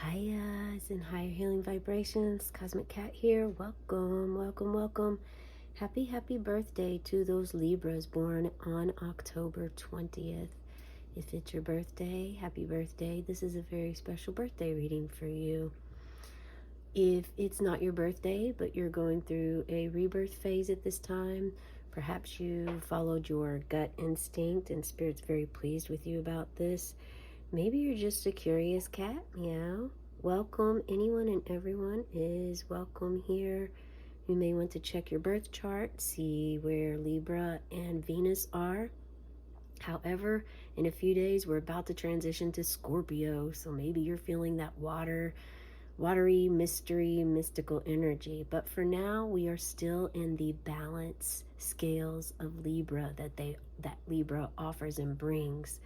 Highs and higher healing vibrations. Cosmic Cat here. Welcome, welcome, welcome. Happy birthday to those Libras born on October 20th. If it's your birthday, happy birthday. This is a very special birthday reading for you. If it's not your birthday, but you're going through a rebirth phase at this time, perhaps you followed your gut instinct and Spirit's very pleased with you about this. Maybe you're just a curious cat, meow. Welcome, anyone and everyone is welcome here. You may want to check your birth chart, see where Libra and Venus are. However, in a few days, we're about to transition to Scorpio, so maybe you're feeling that watery, mystical energy. But for now, we are still in the balance scales of Libra that Libra offers and brings.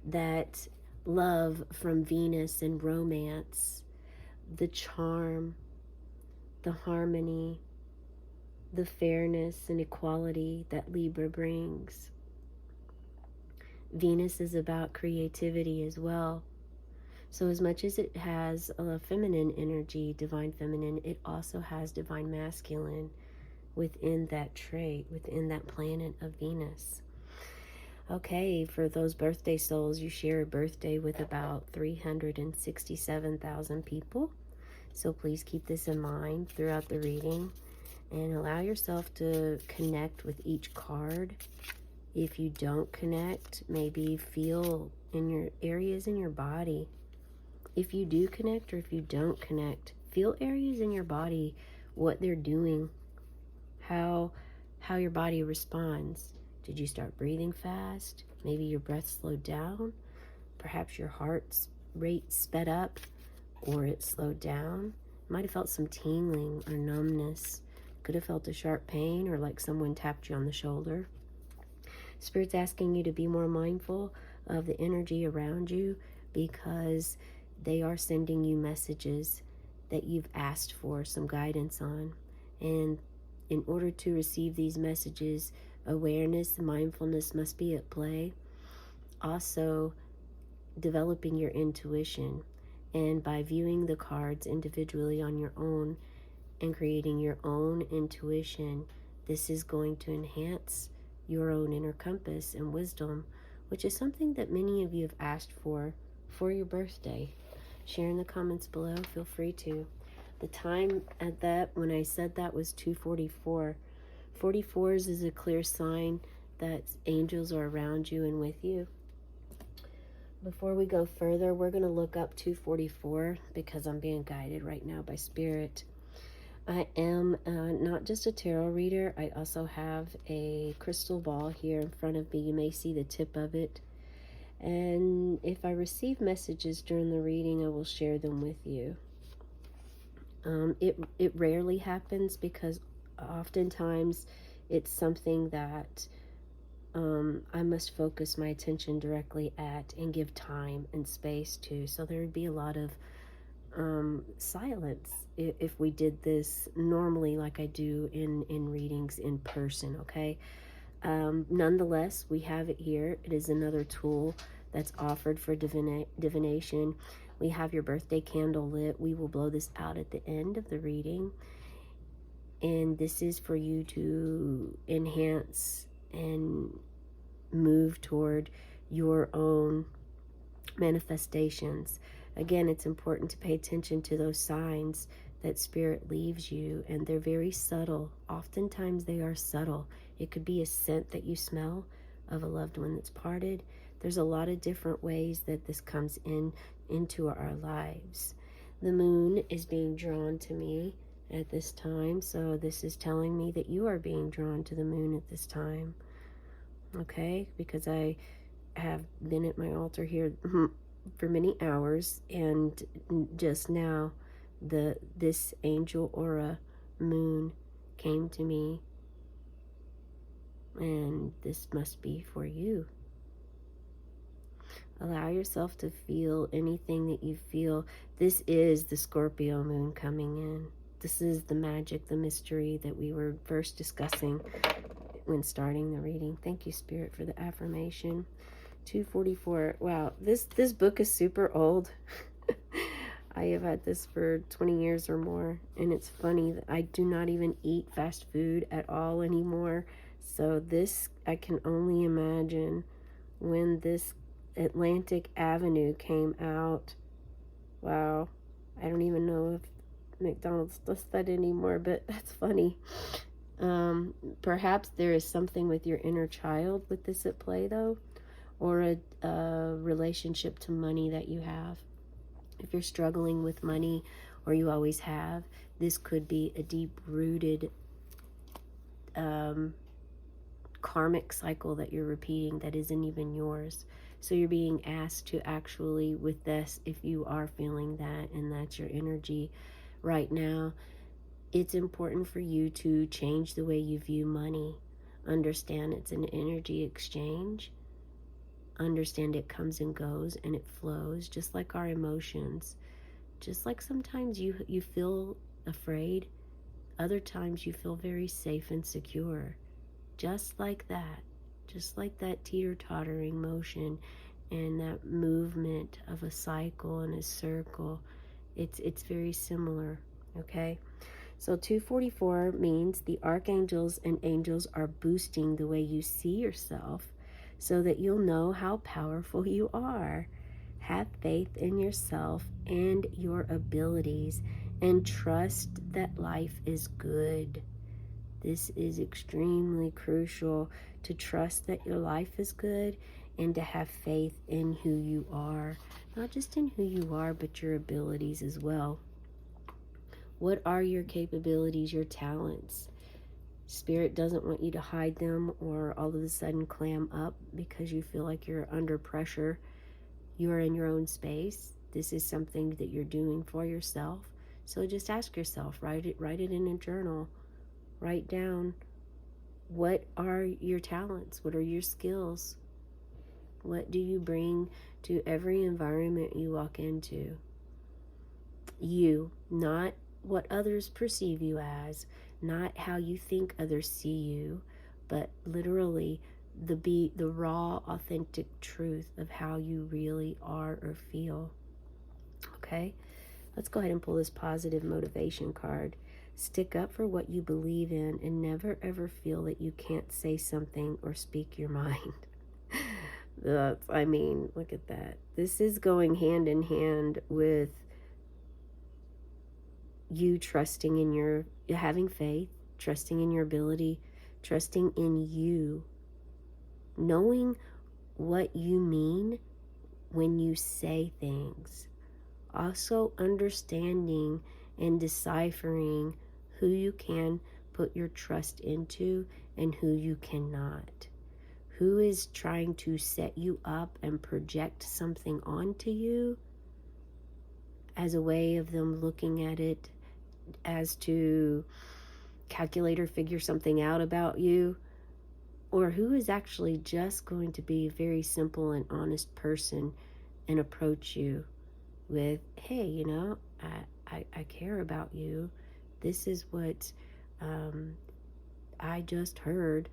That love from Venus and romance, the charm, the harmony, the fairness and equality that Libra brings. Venus is about creativity as well. So as much as it has a feminine energy, divine feminine, it also has divine masculine within that trait, within that planet of Venus. Okay, for those birthday souls, you share a birthday with about 367,000 people. So please keep this in mind throughout the reading and allow yourself to connect with each card. If you don't connect, maybe feel in your areas in your body. If you do connect or if you don't connect, feel areas in your body, what they're doing, how your body responds. Did you start breathing fast? Maybe your breath slowed down. Perhaps your heart rate sped up or it slowed down. Might have felt some tingling or numbness. Could have felt a sharp pain or like someone tapped you on the shoulder. Spirit's asking you to be more mindful of the energy around you because they are sending you messages that you've asked for some guidance on. And in order to receive these messages, awareness and mindfulness must be at play. Also, developing your intuition. And by viewing the cards individually on your own and creating your own intuition, this is going to enhance your own inner compass and wisdom, which is something that many of you have asked for your birthday. Share in the comments below. Feel free to. The time at that, when I said that, was 2:44. 44s is a clear sign that angels are around you and with you. Before we go further, we're going to look up 244 because I'm being guided right now by Spirit. I am not just a tarot reader. I also have a crystal ball here in front of me. You may see the tip of it. And if I receive messages during the reading, I will share them with you. It rarely happens because oftentimes it's something that I must focus my attention directly at and give time and space to. So there would be a lot of silence if we did this normally like I do in readings in person, okay? Nonetheless, we have it here. It is another tool that's offered for divination. We have your birthday candle lit. We will blow this out at the end of the reading. And this is for you to enhance and move toward your own manifestations. Again, it's important to pay attention to those signs that Spirit leaves you, and they're very subtle. Oftentimes they are subtle. It could be a scent that you smell of a loved one that's parted. There's a lot of different ways that this comes into our lives. The moon is being drawn to me at this time, so this is telling me that you are being drawn to the moon at this time. Okay, because I have been at my altar here for many hours, and just now this angel aura moon came to me, and this must be for you. Allow yourself to feel anything that you feel. This is the Scorpio moon coming in. This is the magic, the mystery that we were first discussing when starting the reading. Thank you, Spirit, for the affirmation. 244. Wow, this book is super old. I have had this for 20 years or more, and it's funny that I do not even eat fast food at all anymore. So this, I can only imagine when this Atlantic Avenue came out. Wow. I don't even know if McDonald's does that anymore, but that's funny. Perhaps there is something with your inner child with this at play, though, or a relationship to money that you have. If you're struggling with money, or you always have, this could be a deep-rooted karmic cycle that you're repeating that isn't even yours. So you're being asked to actually, with this, if you are feeling that and that's your energy right now, it's important for you to change the way you view money. Understand it's an energy exchange. Understand it comes and goes and it flows, just like our emotions. Just like sometimes you feel afraid, other times you feel very safe and secure. Just like that. Just like that teeter-tottering motion and that movement of a cycle and a circle. It's very similar, okay? So 244 means the archangels and angels are boosting the way you see yourself so that you'll know how powerful you are. Have faith in yourself and your abilities and trust that life is good. This is extremely crucial, to trust that your life is good and to have faith in who you are. Not just in who you are, but your abilities as well. What are your capabilities, your talents? Spirit doesn't want you to hide them or all of a sudden clam up because you feel like you're under pressure. You are in your own space. This is something that you're doing for yourself. So just ask yourself, write it in a journal. Write down, what are your talents? What are your skills? What do you bring to every environment you walk into? You, not what others perceive you as, not how you think others see you, but literally the raw, authentic truth of how you really are or feel. Okay? Let's go ahead and pull this positive motivation card. Stick up for what you believe in and never ever feel that you can't say something or speak your mind. I mean, look at that. This is going hand in hand with you trusting in your, having faith, trusting in your ability, trusting in you, knowing what you mean when you say things. Also understanding and deciphering who you can put your trust into and who you cannot. Who is trying to set you up and project something onto you as a way of them looking at it as to calculate or figure something out about you, or who is actually just going to be a very simple and honest person and approach you with, hey, you know, I care about you. This is what I just heard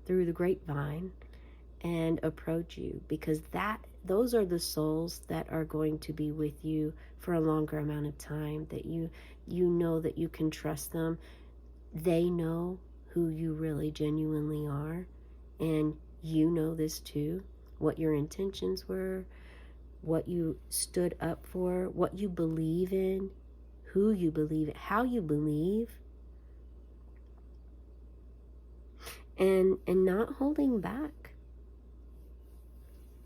through the grapevine, and approach you, because those are the souls that are going to be with you for a longer amount of time, that you know that you can trust them. They know who you really genuinely are, and you know this too, what your intentions were, what you stood up for, what you believe in, who you believe in, how you believe, and not holding back,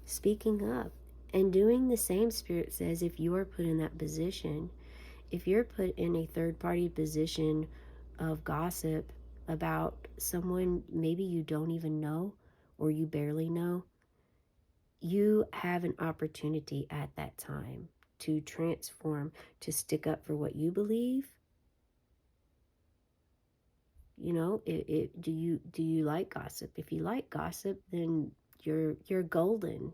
speaking up and doing the same. Spirit says, if you are put in that position, if you're put in a third-party position of gossip about someone maybe you don't even know or you barely know, you have an opportunity at that time to transform, to stick up for what you believe. You know, do you like gossip? If you like gossip, then you're golden.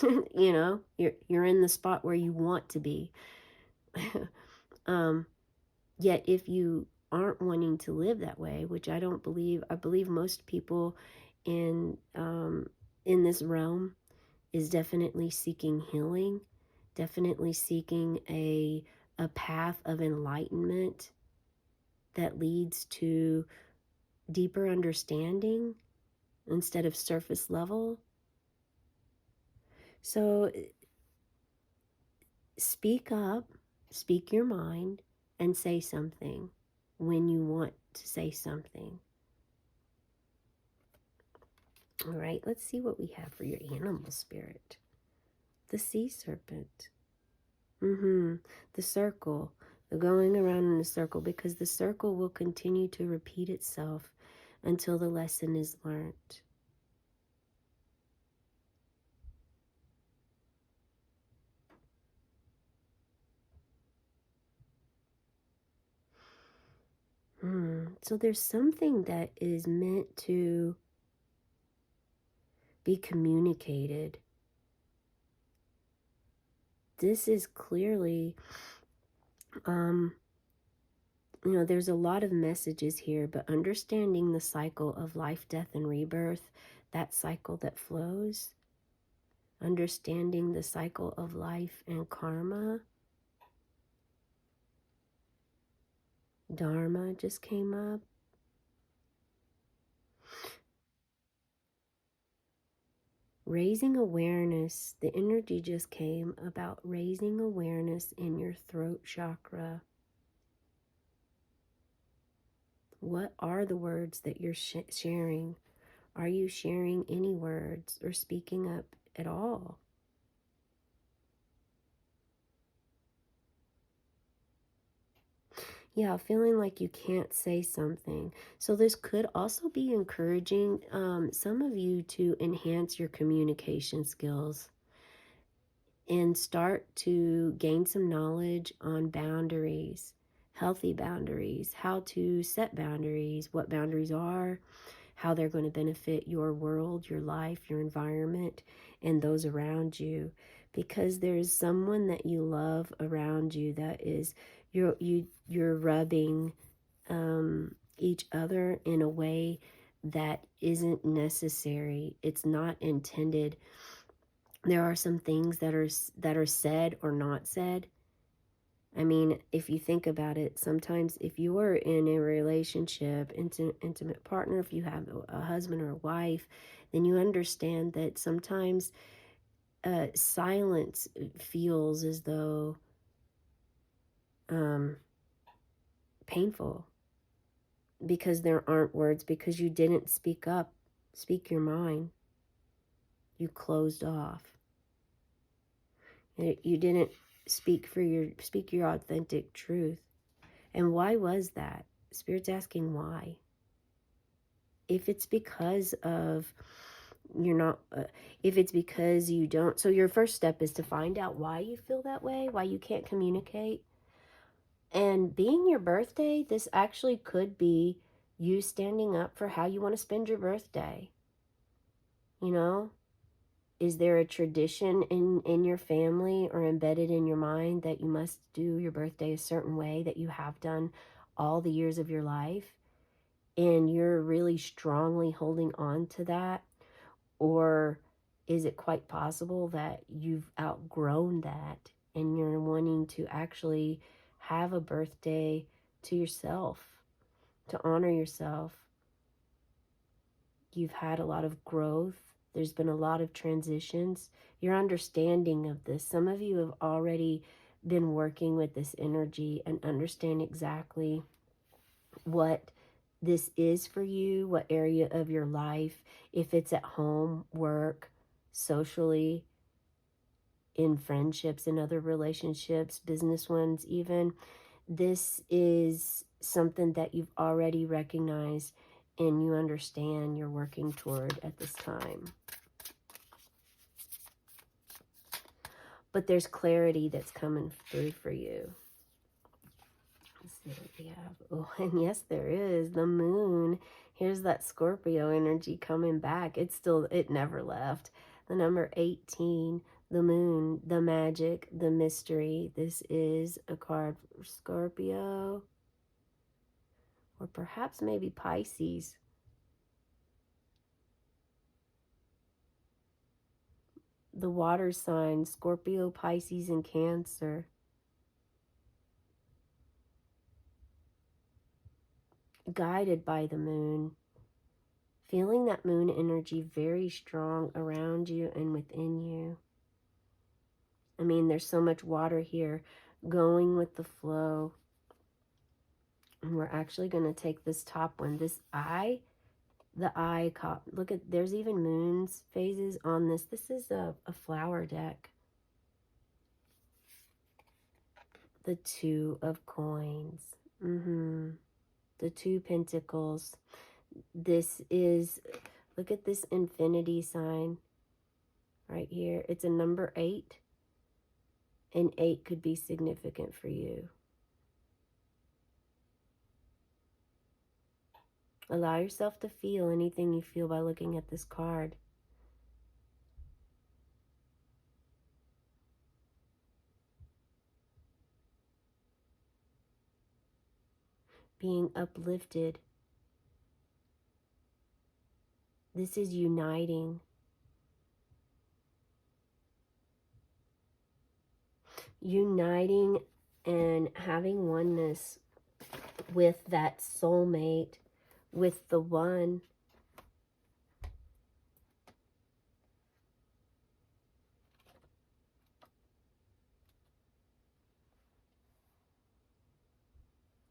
You know, you're in the spot where you want to be. Yet if you aren't wanting to live that way, which I don't believe, I believe most people in this realm is definitely seeking healing, definitely seeking a a path of enlightenment that leads to deeper understanding instead of surface level. So speak up, speak your mind, and say something when you want to say something. All right, let's see what we have for your animal spirit. The sea serpent. The circle. The going around in a circle, because the circle will continue to repeat itself until the lesson is learned. So there's something that is meant to be communicated. This is clearly, there's a lot of messages here, but understanding the cycle of life, death, and rebirth, that cycle that flows, understanding the cycle of life and karma. Dharma just came up. Raising awareness, the energy just came about raising awareness in your throat chakra. What are the words that you're sharing? Are you sharing any words or speaking up at all? Yeah, feeling like you can't say something. So this could also be encouraging some of you to enhance your communication skills and start to gain some knowledge on boundaries, healthy boundaries, how to set boundaries, what boundaries are, how they're going to benefit your world, your life, your environment, and those around you. Because there's someone that you love around you that is you're rubbing each other in a way that isn't necessary. It's not intended. There are some things that are said or not said. I mean, if you think about it, sometimes if you are in a relationship, intimate partner, if you have a husband or a wife, then you understand that sometimes silence feels as though painful because there aren't words, because you didn't speak up, speak your mind. You closed off. You didn't speak your authentic truth. And why was that? Spirit's asking why. If it's because of you're not, if it's because you don't, so your first step is to find out why you feel that way, why you can't communicate. And being your birthday, this actually could be you standing up for how you want to spend your birthday. You know, is there a tradition in your family or embedded in your mind that you must do your birthday a certain way that you have done all the years of your life? And you're really strongly holding on to that? Or is it quite possible that you've outgrown that and you're wanting to actually have a birthday to yourself, to honor yourself? You've had a lot of growth. There's been a lot of transitions. Your understanding of this, some of you have already been working with this energy and understand exactly what this is for you, what area of your life, if it's at home, work, socially, in friendships and other relationships, business ones even. This is something that you've already recognized and you understand you're working toward at this time. But there's clarity that's coming through for you. Let's see what we have. Oh, and yes, there is. The moon. Here's that Scorpio energy coming back. It never left. The number 18, the moon, the magic, the mystery. This is a card for Scorpio. Or perhaps maybe Pisces. The water signs, Scorpio, Pisces, and Cancer. guided by the moon, feeling that moon energy very strong around you and within you. I mean, there's so much water here going with the flow. And we're actually going to take this top one, this eye, the eye cop. Look at, there's even moons phases on this. This is a flower deck. The Two of Coins. The Two Pentacles. This is, look at this infinity sign right here. It's a number 8. And 8 could be significant for you. Allow yourself to feel anything you feel by looking at this card. Being uplifted. This is uniting. Uniting and having oneness with that soulmate, with the one.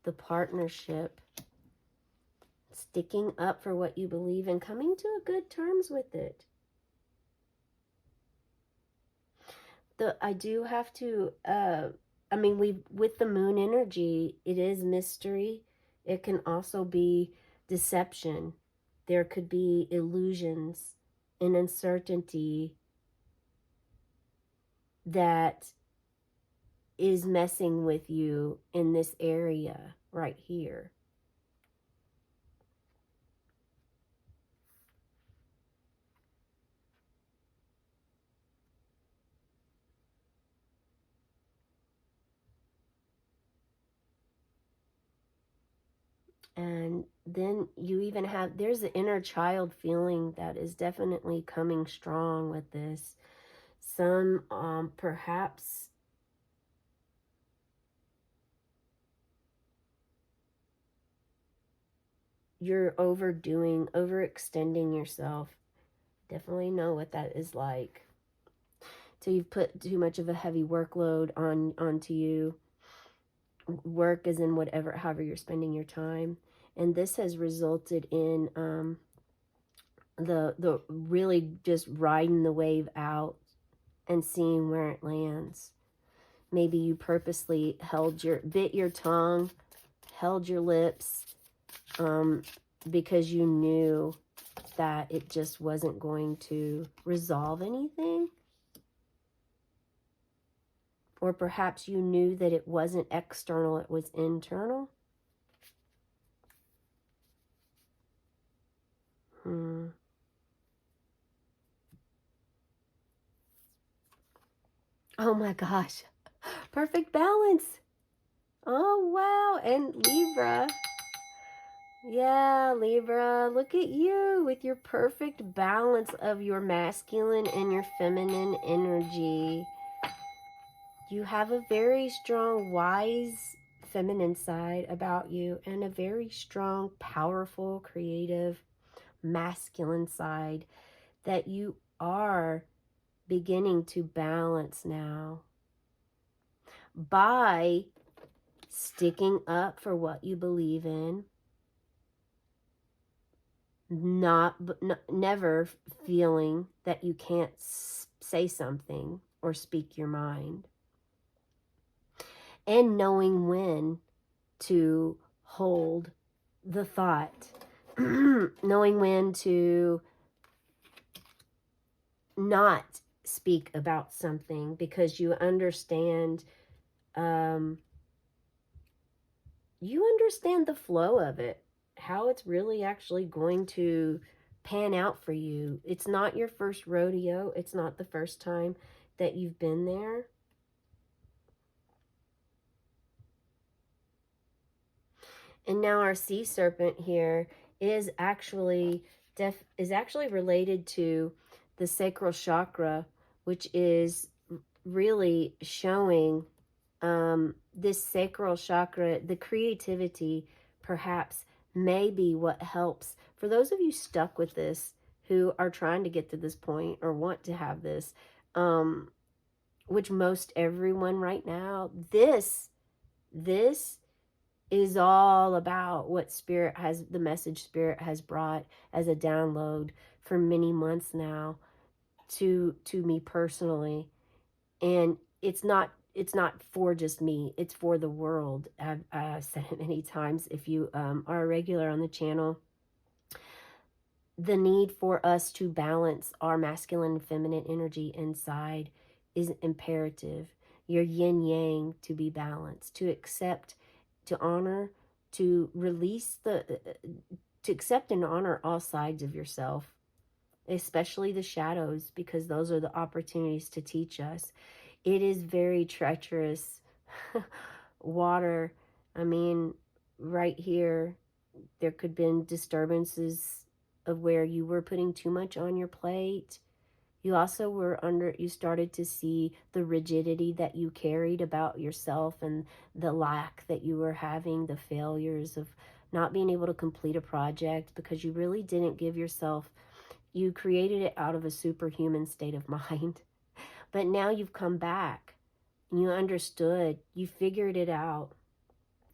The partnership. Sticking up for what you believe and coming to a good terms with it. I do have to, I mean, with the moon energy, it is mystery. It can also be deception. There could be illusions and uncertainty that is messing with you in this area right here. And then you even have, there's an inner child feeling that is definitely coming strong with this. Some, perhaps, you're overextending yourself. Definitely know what that is like. So you've put too much of a heavy workload onto you. Work is in however you're spending your time. And this has resulted in the really just riding the wave out and seeing where it lands. Maybe you purposely bit your tongue, held your lips, because you knew that it just wasn't going to resolve anything. Or perhaps you knew that it wasn't external, it was internal. Oh my gosh. Perfect balance. Oh, wow. And Libra. Yeah, Libra. Look at you with your perfect balance of your masculine and your feminine energy. You have a very strong, wise, feminine side about you and a very strong, powerful, creative, masculine side that you are beginning to balance now by sticking up for what you believe in, never feeling that you can't say something or speak your mind, and knowing when to hold the thought, knowing when to not speak about something because you understand the flow of it, how it's really actually going to pan out for you. It's not your first rodeo. It's not the first time that you've been there. And now our sea serpent here is actually related to the sacral chakra, which is really showing this sacral chakra, the creativity perhaps maybe what helps for those of you stuck with this who are trying to get to this point or want to have this, which most everyone right now, this is all about what Spirit has, the message Spirit has brought as a download for many months now to me personally. And it's not for just me, it's for the world. I've said it many times. If you are a regular on the channel, the need for us to balance our masculine and feminine energy inside is imperative. Your yin yang to be balanced, to accept, to honor, to release to accept and honor all sides of yourself, especially the shadows, because those are the opportunities to teach us. It is very treacherous water. I mean, right here, there could have been disturbances of where you were putting too much on your plate. You also you started to see the rigidity that you carried about yourself and the lack that you were having, the failures of not being able to complete a project because you really didn't give yourself, you created it out of a superhuman state of mind. But now you've come back and you understood, you figured it out.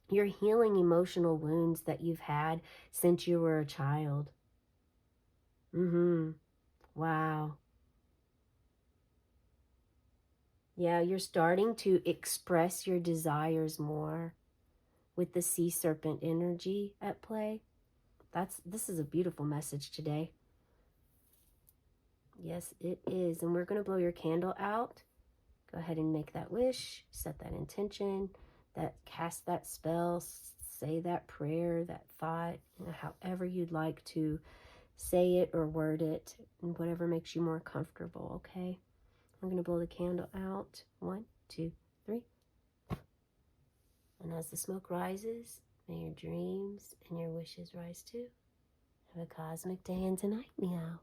You're healing emotional wounds that you've had since you were a child. Wow. Yeah, you're starting to express your desires more with the sea serpent energy at play. This is a beautiful message today. Yes, it is. And we're going to blow your candle out. Go ahead and make that wish, set that intention, cast that spell, say that prayer, that thought, however you'd like to say it or word it, and whatever makes you more comfortable, okay? I'm going to blow the candle out. 1, 2, 3. And as the smoke rises, may your dreams and your wishes rise too. Have a cosmic day and tonight, meow.